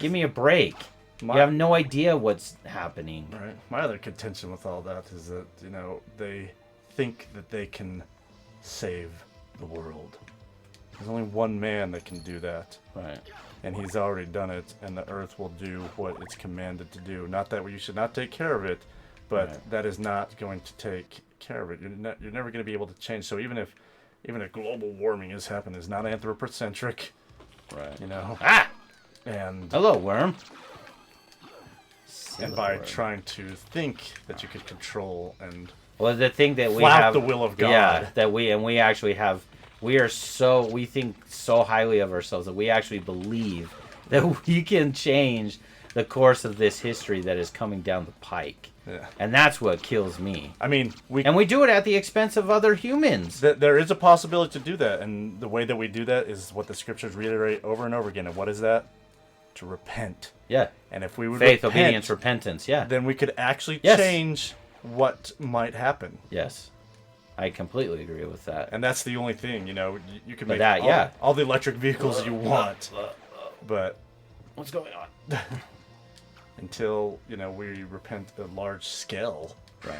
Give me a break. You have no idea what's happening. Right. My other contention with all that is that, they think that they can save the world. There's only one man that can do that. Right. And he's already done it, and the earth will do what it's commanded to do. Not that you should not take care of it, but that is not going to take care of it. You're never going to be able to change. So even if global warming has happened, it's not anthropocentric. Right. And hello, worm. And by trying to think that you could control and the thing that we flout have the will of God. Yeah, that we actually have. We think so highly of ourselves that we actually believe that we can change the course of this history that is coming down the pike. Yeah. And that's what kills me. I mean, we do it at the expense of other humans. There is a possibility to do that, and the way that we do that is what the scriptures reiterate over and over again. And what is that? To repent. Yeah. And if we would faith, repent, obedience, repentance, then we could actually change what might happen. Yes. I completely agree with that. And that's the only thing, you can make all the electric vehicles you want. But what's going on? Until, we repent at large scale. Right.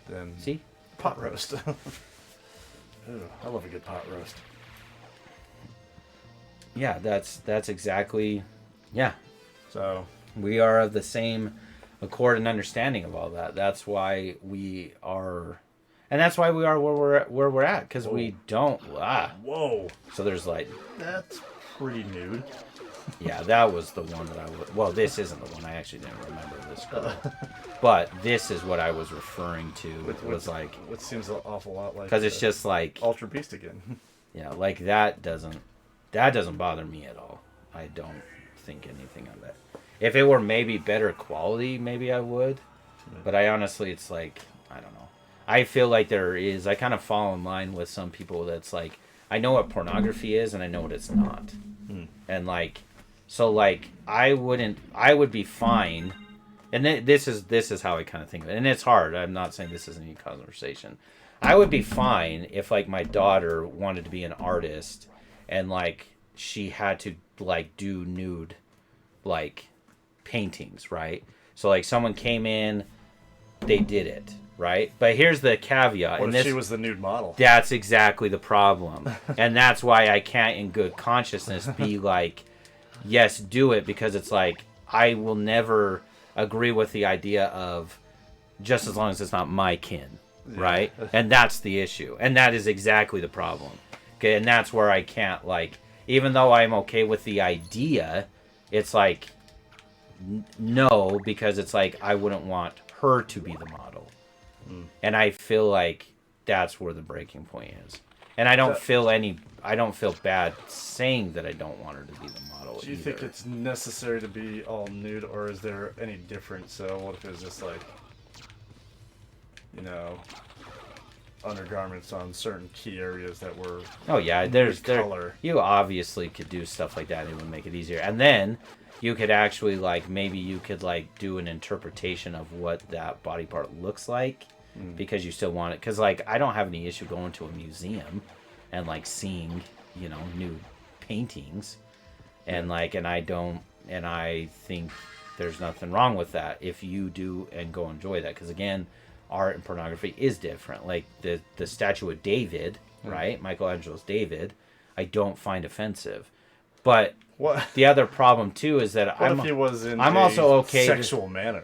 Then see? Pot roast. Ooh, I love a good pot roast. Yeah, that's exactly So we are of the same accord and understanding of all that. That's why we are, and that's why we are where we're at, because we don't. Whoa. So there's that's pretty nude. Yeah, that was the one that I would. Well, this isn't the one. I actually didn't remember this girl, but this is what I was referring to. What seems an awful lot like. Because it's just Ultra Beast again. Yeah, that doesn't bother me at all. I don't think anything of it. If it were maybe better quality, maybe I would. But I honestly, it's I don't know. I feel like I kind of fall in line with some people that's I know what pornography is and I know what it's not. And I would be fine. And this is how I kind of think of it. And it's hard. I'm not saying this isn't any conversation. I would be fine if my daughter wanted to be an artist and she had to do nude paintings, right? So someone came in, they did it, right? But here's the caveat. What if she was the nude model? That's exactly the problem. And that's why I can't in good consciousness be yes, do it, because it's I will never agree with the idea of just as long as it's not my kin, right? And that's the issue. And that is exactly the problem. Okay, and that's where I can't even though I'm okay with the idea, it's no, because it's I wouldn't want her to be the model. And I feel that's where the breaking point is. And I don't feel bad saying that I don't want her to be the model. Do you think it's necessary to be all nude, or is there any difference? So what if it's just undergarments on certain key areas that were there's color? You obviously could do stuff like that. It would make it easier. And then you could actually maybe you could do an interpretation of what that body part looks like, because you still want it. Because I don't have any issue going to a museum and seeing new paintings, and I think there's nothing wrong with that if you do and go enjoy that. Because again, art and pornography is different. The statue of David, right? Michelangelo's David, I don't find offensive. But the other problem too is that if he was in I'm also okay sexual manner?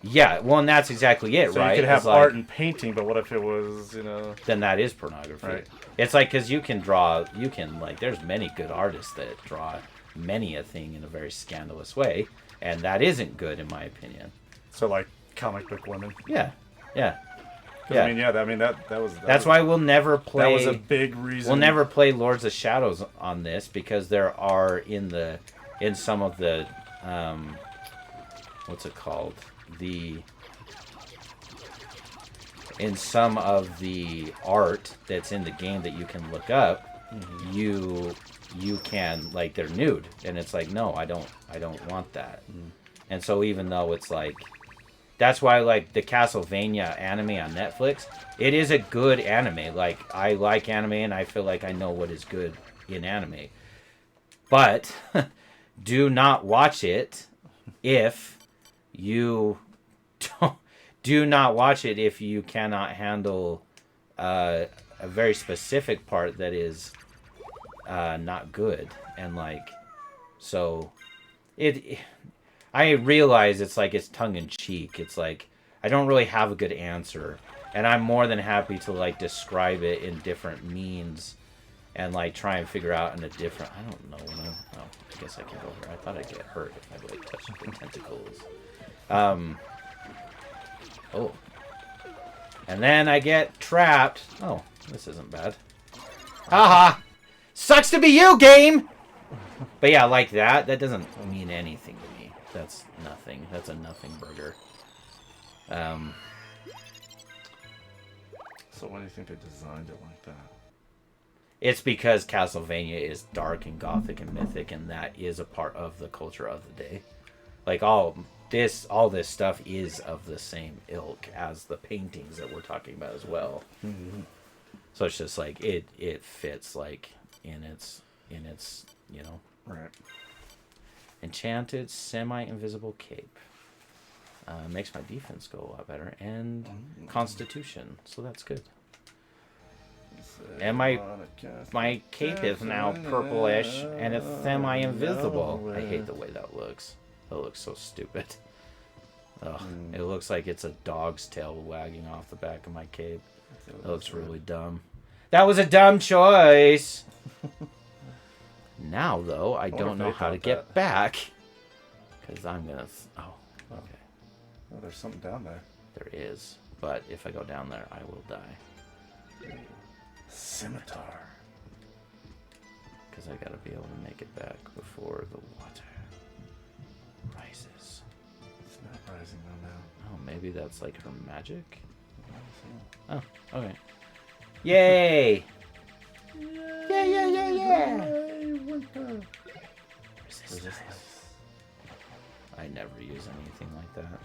Yeah, well, and that's exactly it, so right? You could have art and painting, but what if it was, Then that is pornography. Right. It's because there's many good artists that draw many a thing in a very scandalous way, and that isn't good in my opinion. So comic book women? Yeah. That's why we'll never play. That was a big reason. We'll never play Lords of Shadows on this, because there are in some of the what's it called? In some of the art that's in the game that you can look up, you can they're nude, and it's no, I don't want that. And so even though it's that's why the Castlevania anime on Netflix, it is a good anime. I like anime, and I feel I know what is good in anime. But do not watch it if you don't. Do not watch it if you cannot handle a very specific part that is not good. And like, so I realize it's like it's tongue in cheek. It's like I don't really have a good answer, and I'm more than happy to like describe it in different means and like try and figure out in a different. I don't know. Oh, I guess I can go here. I thought I'd get hurt if I like touched the tentacles. Oh. And then I get trapped. Oh, this isn't bad. Haha! Sucks to be you, game! But yeah, like that. That doesn't mean anything to me. That's nothing. That's a nothing burger. So why do you think they designed it like that? It's because Castlevania is dark and gothic and mythic, and that is a part of the culture of the day. Like all this stuff is of the same ilk as the paintings that we're talking about as well. Mm-hmm. So it's just like it fits like in its Right. Enchanted semi-invisible cape. Makes my defense go a lot better, and Constitution, so that's good. And my cape is now purplish, and it's semi-invisible. No. I hate the way that looks. That looks so stupid. Ugh, It looks like it's a dog's tail wagging off the back of my cape. That looks really dumb. That was a dumb choice! Now, though, I don't know how to get back. Because I'm gonna... Oh, okay. Oh, there's something down there. There is. But if I go down there, I will die. Scimitar. Because I gotta be able to make it back before the water rises. It's not rising though now. Oh, maybe that's like her magic? Oh, okay. Yay! Yeah! Resistance. I never use anything like that.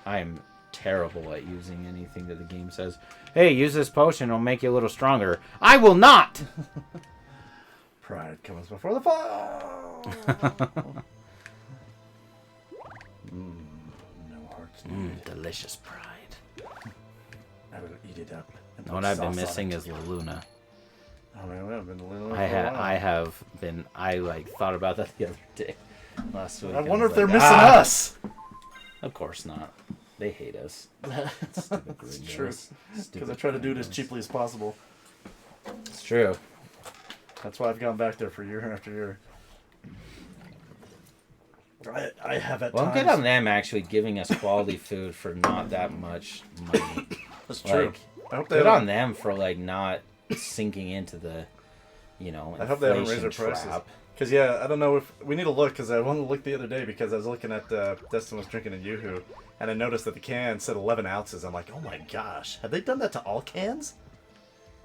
I'm terrible at using anything that the game says, hey, use this potion, it'll make you a little stronger. I will not! Pride comes before the fall! No hearts needed. Delicious pride. I will eat it up. And what I've been missing is La Luna. Oh man, I've been Luna. I thought about that the other day. Last week. I wonder if they're missing us. Of course not. They hate us. It's true. Because I try to do it as cheaply as possible. It's true. That's why I've gone back there for year after year. I have at times. Well, good on them actually giving us quality food for not that much money. That's true. I hope good on them for not sinking into the, I hope they haven't raised their prices. Because, I don't know if... We need to look, because I wanted to look the other day, because I was looking at... Destin was drinking a Yoo-Hoo, and I noticed that the can said 11 ounces. I'm like, oh my gosh. Have they done that to all cans?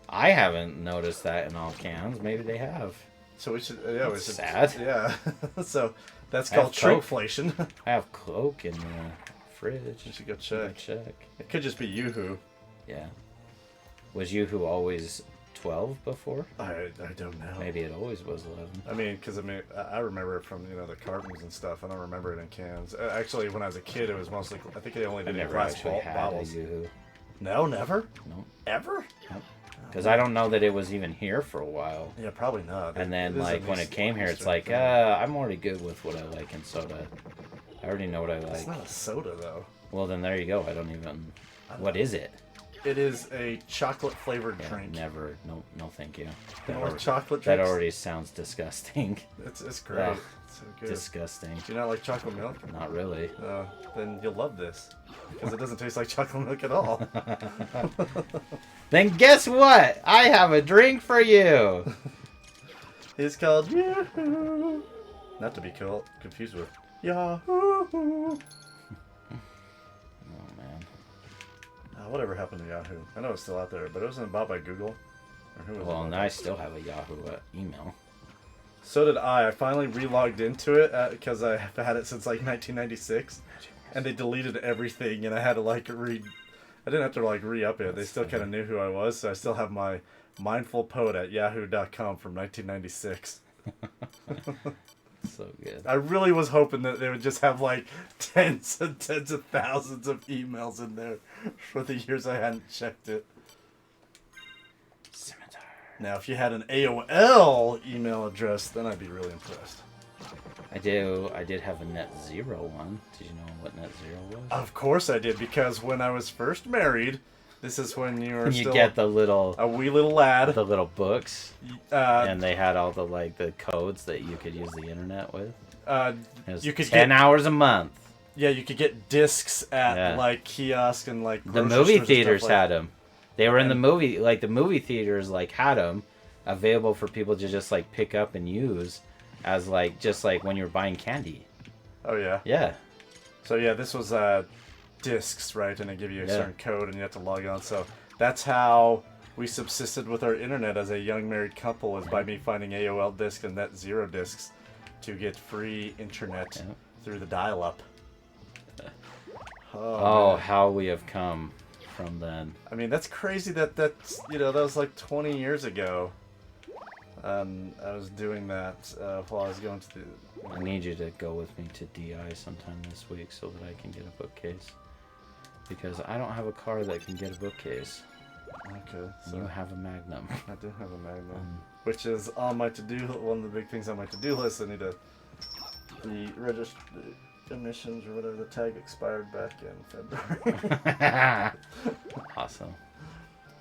I haven't noticed that in all cans. Maybe they have. So we should... That's sad. Yeah. So, that's called shrinkflation. I have Coke in the fridge. You should go check. It could just be Yoo-Hoo. Yeah. Was Yoo-Hoo always 12 before? I don't know. Maybe it always was 11. I mean, because I remember it from the cartons and stuff. I don't remember it in cans. Actually, when I was a kid, it was mostly. I think they only did it in glass bottles. No, never. No, ever. Because I don't know that it was even here for a while. Yeah, probably not. And then when it came here, it's like, I'm already good with what I like in soda. I already know what I like. It's not a soda though. Well, then there you go. I don't even. What is it? It is a chocolate-flavored drink. Never. No, thank you. Chocolate drinks? That already sounds disgusting. It's great. Ugh, it's so good. Disgusting. Do you not like chocolate milk? Not really. Then you'll love this. Because it doesn't taste like chocolate milk at all. Then guess what? I have a drink for you. It's called Yahoo. Not to be confused with Yahoo. Whatever happened to Yahoo? I know it's still out there, but it wasn't bought by Google. Or who was well, and I still have a Yahoo email. So did I. I finally relogged into it because I've had it since 1996, and they deleted everything, and I had to I didn't have to re-up it. They still kind of knew who I was, so I still have my mindfulpoet at yahoo.com from 1996. So good. I really was hoping that they would just have like tens and tens of thousands of emails in there for the years I hadn't checked it. Scimitar. Now, if you had an AOL email address, then I'd be really impressed. I did have a Net Zero one. Did you know what Net Zero was? Of course I did, because when I was first married, this is when you were still get the little a wee little lad. the little books, and they had all the the codes that you could use the internet with. You could 10 hours a month. Yeah, you could get discs at like kiosk and like the movie theaters had them. They were in the movie, the movie theaters had them available for people to just pick up and use as just when you were buying candy. Oh yeah. Yeah. So yeah, this was discs, right? And they give you a certain code and you have to log on. So that's how we subsisted with our internet as a young married couple, was by me finding AOL discs and Net Zero discs to get free internet through the dial-up. Oh, how we have come from then. I mean, that's crazy that that was 20 years ago. I was doing that while I was going to the... I need you to go with me to DI sometime this week so that I can get a bookcase. Because I don't have a car that can get a bookcase. Okay. So you have a Magnum. I do have a Magnum. Which is on my to-do... One of the big things on my to-do list. I need to... The emissions or whatever, the tag expired back in February. Awesome.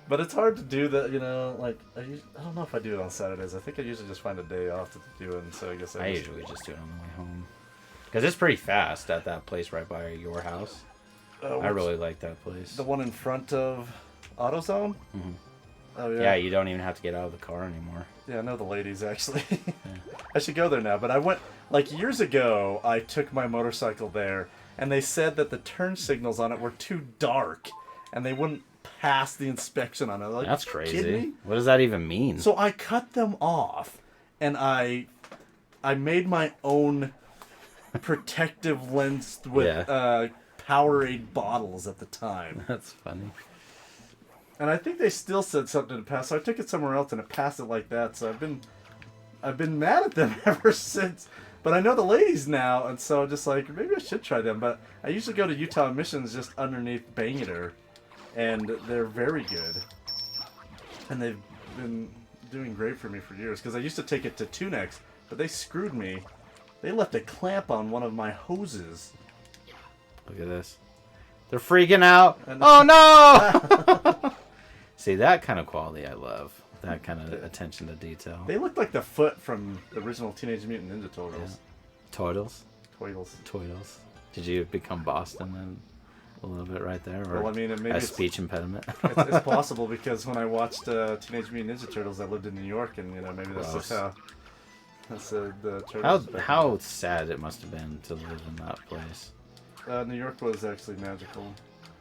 But it's hard to do that, I don't know if I do it on Saturdays. I think I usually just find a day off to do it, and so I guess I usually just do it on the way home. Because it's pretty fast at that place right by your house. I really like that place. The one in front of AutoZone? Mm-hmm. Oh, yeah. Yeah, you don't even have to get out of the car anymore. Yeah, I know the ladies, actually. I should go there now, but I went, years ago, I took my motorcycle there, and they said that the turn signals on it were too dark, and they wouldn't pass the inspection on it. That's crazy. What does that even mean? So I cut them off, and I made my own protective lens with Powerade bottles at the time. That's funny. And I think they still said something to pass, so I took it somewhere else and it passed it like that. So I've been mad at them ever since. But I know the ladies now, and so just maybe I should try them. But I usually go to Utah Missions just underneath Bangor, and they're very good. And they've been doing great for me for years, because I used to take it to Tunex, but they screwed me. They left a clamp on one of my hoses. Look at this. They're freaking out. Oh no! See, that kind of quality I love. That kind of attention to detail. They look like the foot from the original Teenage Mutant Ninja Turtles. Yeah. Turtles? Toidles. Did you become Boston then? A little bit right there? Or well, I mean, maybe a speech impediment? it's possible, because when I watched Teenage Mutant Ninja Turtles, I lived in New York, and maybe that's just how... That's the Turtles. How sad it must have been to live in that place. New York was actually magical.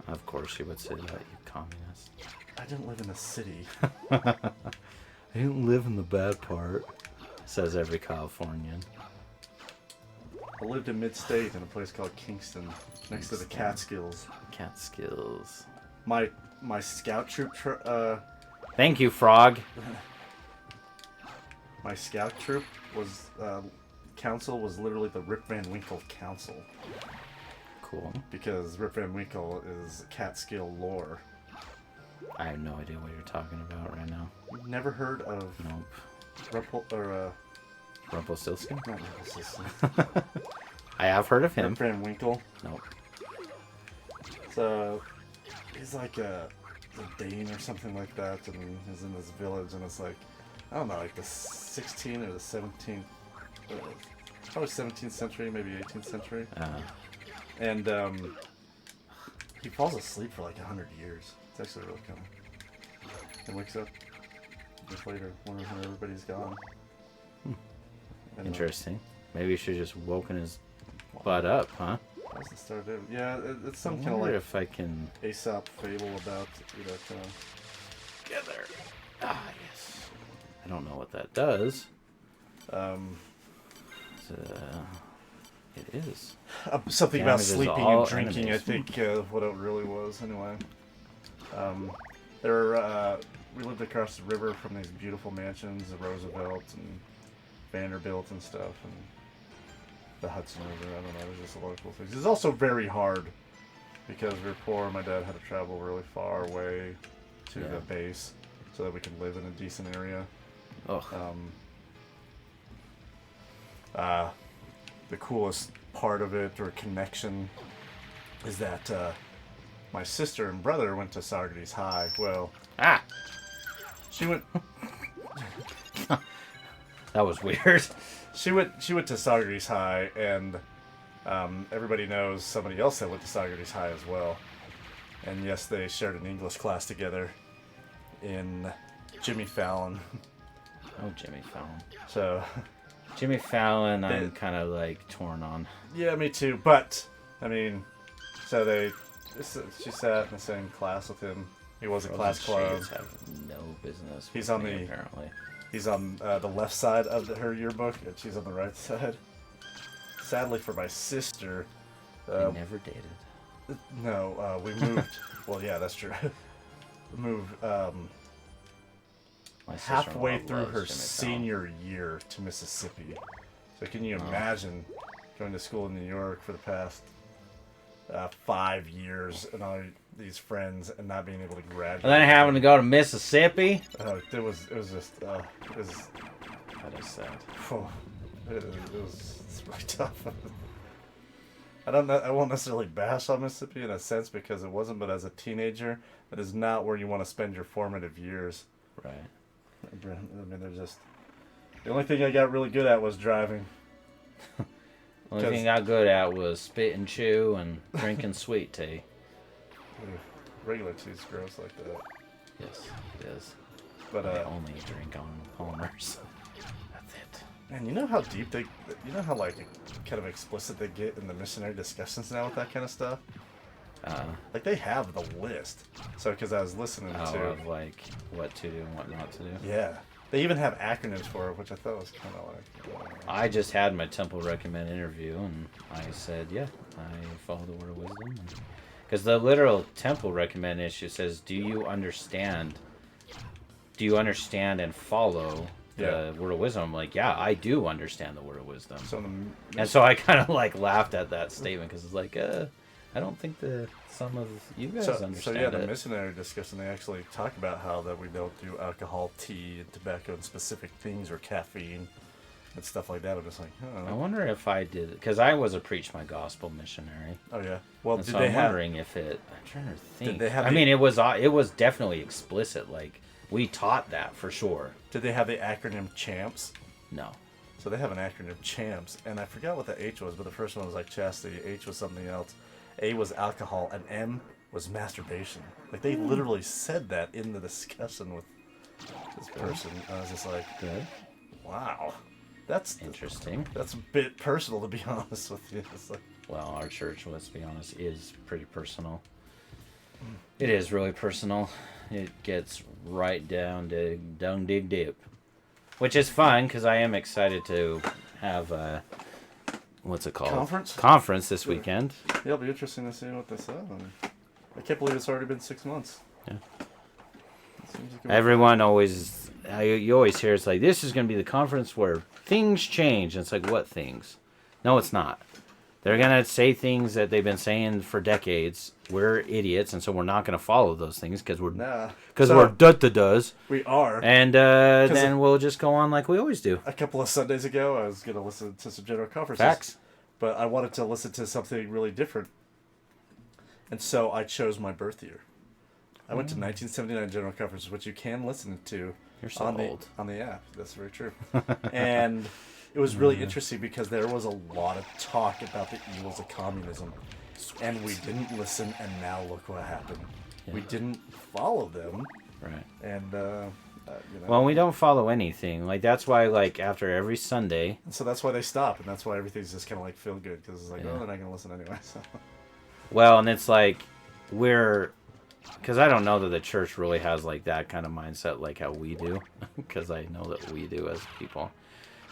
Of course you would say that, you communist. I didn't live in a city. I didn't live in the bad part, says every Californian. I lived in mid-state in a place called Kingston, next to the Catskills. Catskills. My scout troop... Thank you, Frog. My scout troop was... council was literally the Rip Van Winkle Council. Cool. Because Rip Van Winkle is Catskill lore. I have no idea what you're talking about right now. You've never heard of... Nope. Rumpelstiltskin? Not Rumpelstiltskin. I have heard of him. Rip Van Winkle. Nope. So, he's like a Dane or something like that, and he's in this village, and it's I don't know, the 16th or the 17th, probably 17th century, maybe 18th century. And he falls asleep for 100 years. It's actually really cool. And wakes up just later, wonders when everybody's gone. And, interesting. Maybe you should have just woken his butt up, huh? That's the start of it. Yeah, it's some kind of if I can... Aesop fable about, Together. Ah, yes. I don't know what that does. It is. Something Damn, about it is sleeping all and drinking, enemies. I think, what it really was, anyway. We lived across the river from these beautiful mansions, the Roosevelt and Vanderbilt and stuff, and the Hudson River. I don't know. There's just a lot of cool things. It's also very hard because we were poor. My dad had to travel really far away to the base so that we could live in a decent area. Oh. The coolest part of it or connection is that my sister and brother went to Saugerties High. Well, she went. That was weird. She went to Saugerties High, and everybody knows somebody else that went to Saugerties High as well. And yes, they shared an English class together in Jimmy Fallon. Oh, Jimmy Fallon. So, Jimmy Fallon, I'm kind of like torn on. Yeah, me too. But I mean, so she sat in the same class with him. He was a class clown. Have no business. He's on apparently. He's on the left side of her yearbook, and she's on the right side. Sadly for my sister, they never dated. No, we moved. Well, yeah, that's true. We moved halfway through her senior year to Mississippi. So can you imagine going to school in New York for the past 5 years and all these friends and not being able to graduate? And then having to go to Mississippi. It was just That is sad. It's really tough. I won't necessarily bash on Mississippi in a sense because it wasn't, but as a teenager, that is not where you want to spend your formative years. Right. I mean, they're just... The only thing I got really good at was driving. The only thing I got good at was spit and chew and drinking sweet tea. Regular tea's gross like that. Yes, it is. But I only drink on Palmer's. That's it. Man, you know how deep you know how like kind of explicit they get in the missionary discussions now with that kind of stuff? Like they have the list. So because I was listening to of like what to do and what not to do. Yeah, they even have acronyms for it, which I thought was kind of like. I just had my Temple Recommend interview, and I said, yeah, I follow the Word of Wisdom. Because the literal Temple Recommend issue says, do you understand and follow the Word of Wisdom? I'm like, yeah, I do understand the Word of Wisdom. And so I kind of like laughed at that statement because it's like, I don't think some of you guys understand it. So yeah, the missionary discussion, they actually talk about how that we don't do alcohol, tea, and tobacco and specific things or caffeine and stuff like that. I'm just like, I wonder if I did it because I was a Preach My Gospel missionary. Oh yeah. Well, and so I'm wondering if it. I'm trying to think. Did they have? I mean, it was definitely explicit. Like we taught that for sure. Did they have the acronym CHAMPS? No. So they have an acronym CHAMPS, and I forgot what the H was, but the first one was like chastity. H was something else. A was alcohol, and M was masturbation. Like they literally said that in the discussion with this person. I was just like, good. Wow, that's interesting. That's a bit personal, to be honest with you. It's like, well, our church, let's be honest, is pretty personal. It is really personal. It gets right down dig deep, which is fun because I am excited to have what's it called? Conference this weekend. Yeah, it'll be interesting to see what they say. I can't believe it's already been 6 months. Yeah. Everyone always, you always hear it's like, this is going to be the conference where things change. And it's like, what things? No, it's not. They're going to say things that they've been saying for decades. We're idiots, and so we're not going to follow those things because we're does. We are. And then we'll just go on like we always do. A couple of Sundays ago, I was going to listen to some general conferences. Facts. But I wanted to listen to something really different. And so I chose my birth year. I went to 1979 general conferences, which you can listen to on the app. That's very true. And it was really interesting because there was a lot of talk about the evils of communism. And we didn't listen, and now look what happened. Yeah. We didn't follow them. Right. And, well, we don't follow anything. Like, that's why, like, after every Sunday... And so that's why they stopped, and that's why everything's just kind of, like, feel good. Because it's like, they're not going to listen anyway, so... Well, and it's like, because I don't know that the church really has like that kind of mindset like how we do, because I know that we do as people.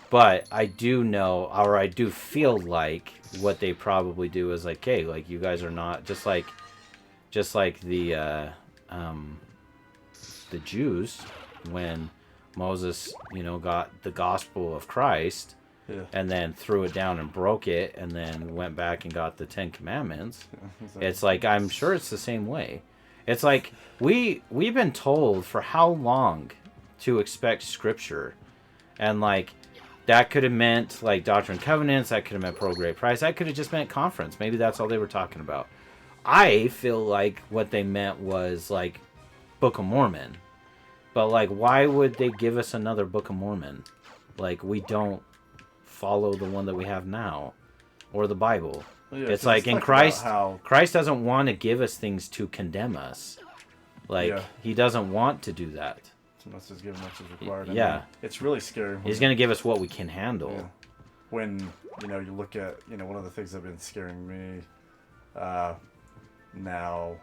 But I do know, or I do feel like what they probably do is like, hey, like you guys are not just like the Jews when Moses, got the gospel of Christ. and then threw it down and broke it, and then went back and got the 10 Commandments. It's like, I'm sure it's the same way. It's like we've been told for how long to expect Scripture, and like that could have meant like Doctrine and Covenants, that could have meant Pearl of Great Price, that could have just meant conference. Maybe that's all they were talking about. I feel like what they meant was like Book of Mormon. But like, why would they give us another Book of Mormon? Like, we don't follow the one that we have now, or the Bible. Yeah, it's like in Christ, Christ doesn't want to give us things to condemn us. Like, he doesn't want to do that. So much is given, much is required. Yeah. I mean, it's really scary. He's going to give us what we can handle. Yeah. When, you look at, one of the things that have been scaring me now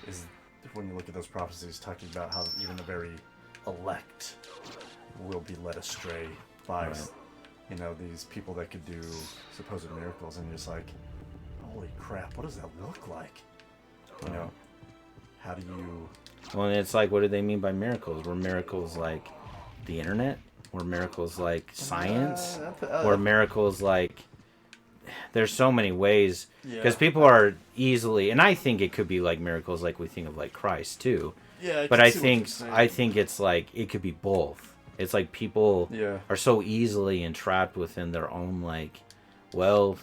is when you look at those prophecies talking about how even the very elect will be led astray by, these people that could do supposed miracles, and you're just like, holy crap, what does that look like? How do you... Well, it's like, what do they mean by miracles? Were miracles like the internet? Were miracles like science? Were miracles like... There's so many ways, because people are easily, and I think it could be like miracles like we think of like Christ too. Yeah, but I think it's like it could be both. It's like people are so easily entrapped within their own like, well,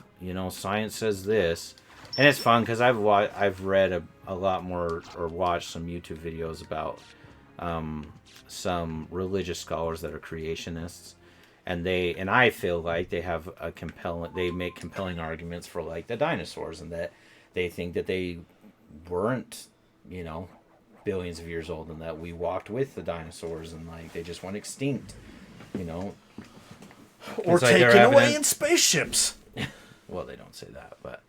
science says this, and it's fun because I've read a lot more or watched some YouTube videos about some religious scholars that are creationists. And I feel like they have they make compelling arguments for like the dinosaurs, and that they think that they weren't, billions of years old, and that we walked with the dinosaurs, and like they just went extinct, or taken away in spaceships. Well, they don't say that, but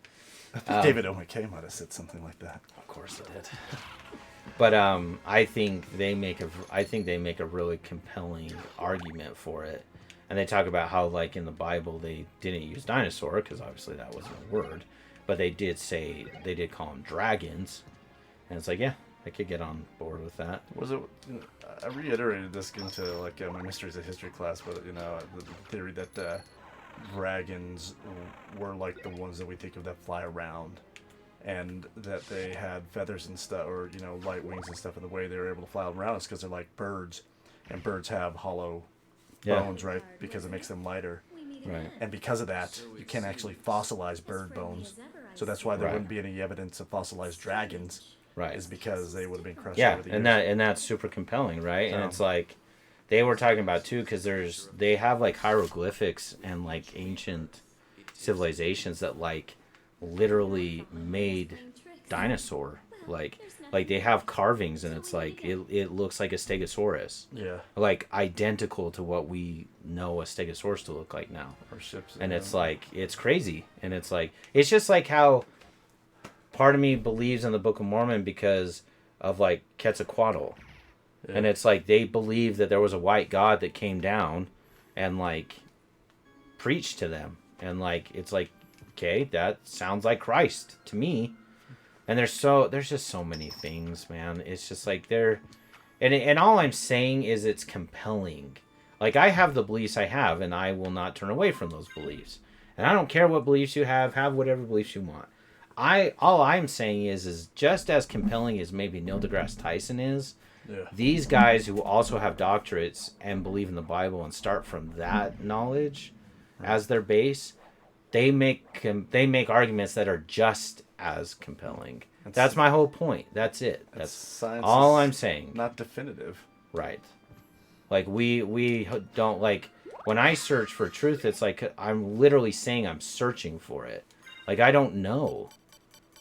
I think David O. McKay might have said something like that. Of course they did. But I think they make a really compelling argument for it. And they talk about how, like, in the Bible, they didn't use dinosaur, because obviously that wasn't a word. But they did call them dragons. And it's like, yeah, I could get on board with that. I reiterated this into, like, my Mysteries of History class, but, the theory that dragons were, like, the ones that we think of that fly around. And that they had feathers and stuff, or, light wings and stuff, and the way they were able to fly around is because they're like birds. And birds have hollow... bones, right? Because it makes them lighter. Right. And because of that, you can't actually fossilize bird bones. So that's why there wouldn't be any evidence of fossilized dragons. Right. Is because they would have been crushed over the years. and that's super compelling, right? And it's like they were talking about too, because they have like hieroglyphics and like ancient civilizations that like literally made dinosaur like they have carvings, and it's like it looks like a stegosaurus. Yeah. Like identical to what we know a stegosaurus to look like now. Or ships. And it's like it's crazy, and it's like it's just like how part of me believes in the Book of Mormon because of like Quetzalcoatl. Yeah. And it's like they believe that there was a white god that came down and like preached to them, and like it's like, okay, that sounds like Christ to me. And there's just so many things, man. It's just like and all I'm saying is it's compelling. Like, I have the beliefs I have, and I will not turn away from those beliefs. And I don't care what beliefs you have whatever beliefs you want. All I'm saying is just as compelling as maybe Neil deGrasse Tyson is. Yeah. These guys who also have doctorates and believe in the Bible and start from that knowledge as their base, they make arguments that are just as compelling. That's my whole point. That's it. That's science. All I'm saying. Not definitive. Right. Like we don't like when I search for truth. It's like I'm literally saying I'm searching for it. Like I don't know.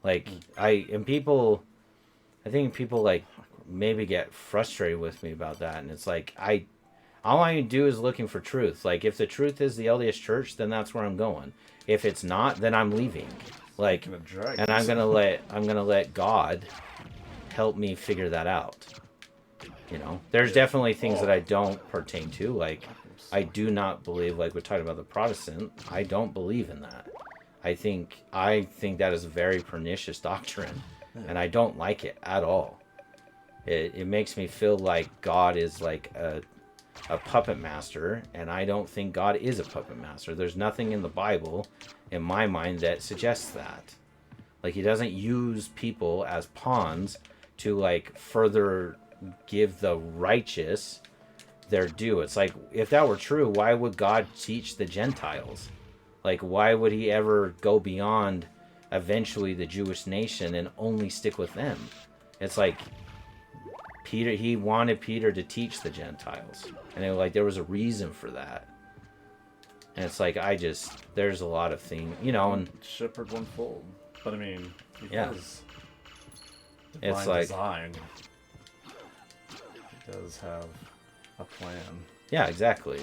Like I think people like maybe get frustrated with me about that, and it's like all I do is looking for truth. Like if the truth is the LDS Church, then that's where I'm going. If it's not, then I'm leaving. Like, and I'm gonna let God help me figure that out. There's definitely things that I don't pertain to. Like, I do not believe, like we're talking about the Protestant. I don't believe in that. I think that is a very pernicious doctrine, and I don't like it at all. It makes me feel like God is like a puppet master, and I don't think God is a puppet master. There's nothing in the Bible, in my mind, that suggests that. Like, he doesn't use people as pawns to, like, further give the righteous their due. It's like, if that were true, why would God teach the Gentiles? Like, why would he ever go beyond eventually the Jewish nation and only stick with them? It's like Peter, he wanted Peter to teach the Gentiles, and it, like, there was a reason for that. And it's like, there's a lot of things, you know, and shepherd one fold. But I mean, yeah, divine it's like design. He does have a plan. Yeah, exactly.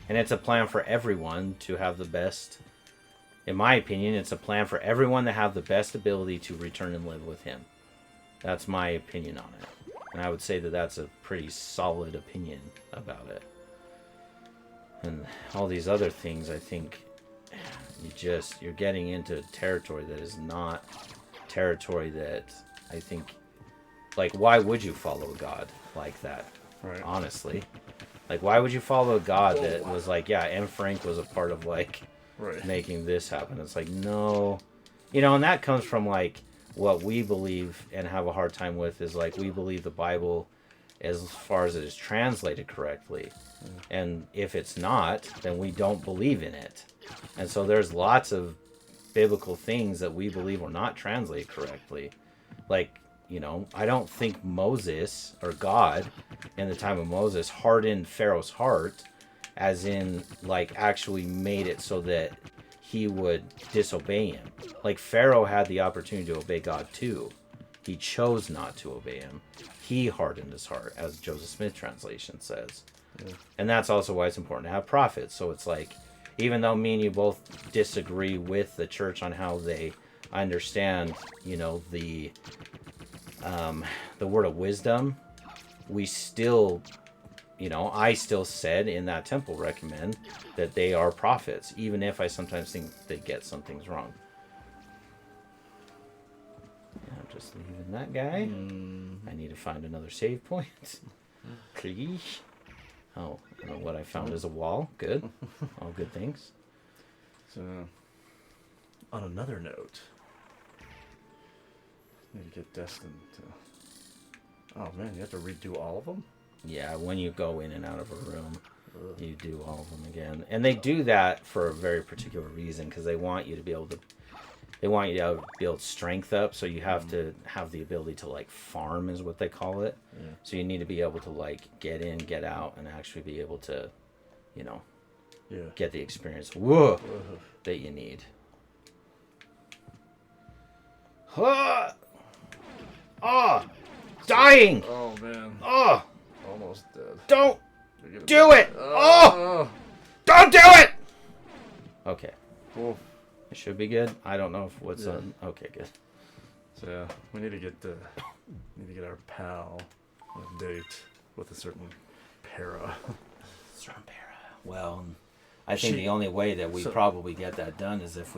And it's a plan for everyone to have the best. In my opinion, it's a plan for everyone to have the best ability to return and live with him. That's my opinion on it. And I would say that that's a pretty solid opinion about it. And all these other things, I think, you're getting into territory that is not territory that I think, like, why would you follow a God like that? Right. Honestly. Like, why would you follow a God that was like, yeah, Anne Frank was a part of, like, making this happen? It's like, no. You know, and that comes from, like, what we believe and have a hard time with is, like, we believe the Bible as far as it is translated correctly. And if it's not, then we don't believe in it. And so there's lots of biblical things that we believe were not translated correctly. Like, you know, I don't think Moses or God in the time of Moses hardened Pharaoh's heart, as in, like, actually made it so that he would disobey him. Like, Pharaoh had the opportunity to obey God too. He chose not to obey him. He hardened his heart, as Joseph Smith translation says. Yeah. And that's also why it's important to have prophets. So it's like, even though me and you both disagree with the church on how they understand, you know, the word of wisdom, we still, you know, I still said in that temple recommend that they are prophets, even if I sometimes think they get some things wrong. Yeah, I'm just leaving that guy. I need to find another save point. Please. Oh, what I found is a wall. Good. All good things. So, on another note, need to get destined to... Oh man, you have to redo all of them? Yeah, when you go in and out of a room, you do all of them again. And they do that for a very particular reason, because they want you to be able to... They want you to build strength up, so you have to have the ability to, like, farm is what they call it. Yeah. So you need to be able to, like, get in, get out, and actually be able to, you know, get the experience that you need. Dying! Oh, man. Almost dead. Don't do it! Don't do it! Okay. Cool. It should be good. I don't know if what's on. Okay, good. So yeah, we need to get our pal on a date with a certain para. Certain para. Well, I think the only way that we probably get that done is if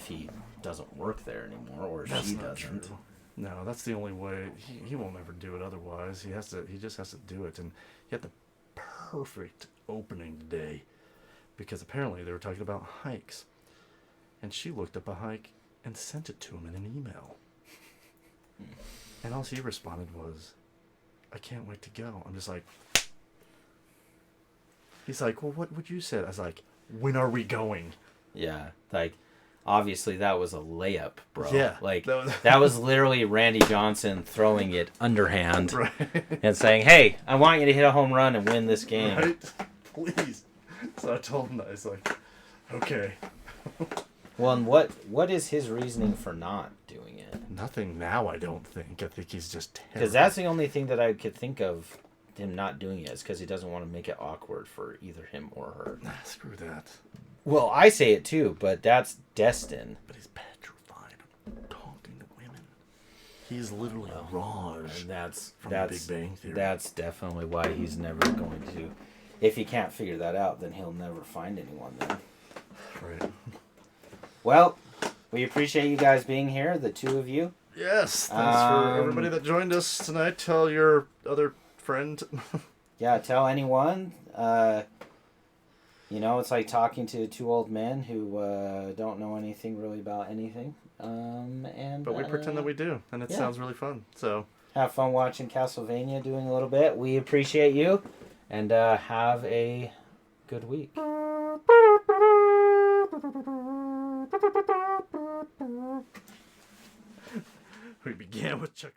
he doesn't work there anymore, or she doesn't. True. No, that's the only way. He won't ever do it otherwise. He just has to do it, and he had the perfect opening day, because apparently they were talking about hikes. And she looked up a hike and sent it to him in an email. And all he responded was, I can't wait to go. I'm just like... He's like, well, what would you say? I was like, when are we going? Yeah, like, obviously that was a layup, bro. Yeah. Like, that was literally Randy Johnson throwing it underhand and saying, hey, I want you to hit a home run and win this game. Right? Please. So I told him that. He's like, okay. Well, and what is his reasoning for not doing it? Nothing now, I don't think. I think he's just terrible. Because that's the only thing that I could think of him not doing it, is because he doesn't want to make it awkward for either him or her. Nah, screw that. Well, I say it too, but that's Destin. But he's petrified of talking to women. He's literally Raj from The Big Bang Theory. That's definitely why he's never going to... If he can't figure that out, then he'll never find anyone then. Right. Well, we appreciate you guys being here, the two of you. Yes, thanks for everybody that joined us tonight. Tell your other friend. yeah, tell anyone. It's like talking to two old men who don't know anything really about anything. But we pretend that we do, and it sounds really fun. So have fun watching Castlevania, doing a little bit. We appreciate you, and have a good week. We began with Chuck.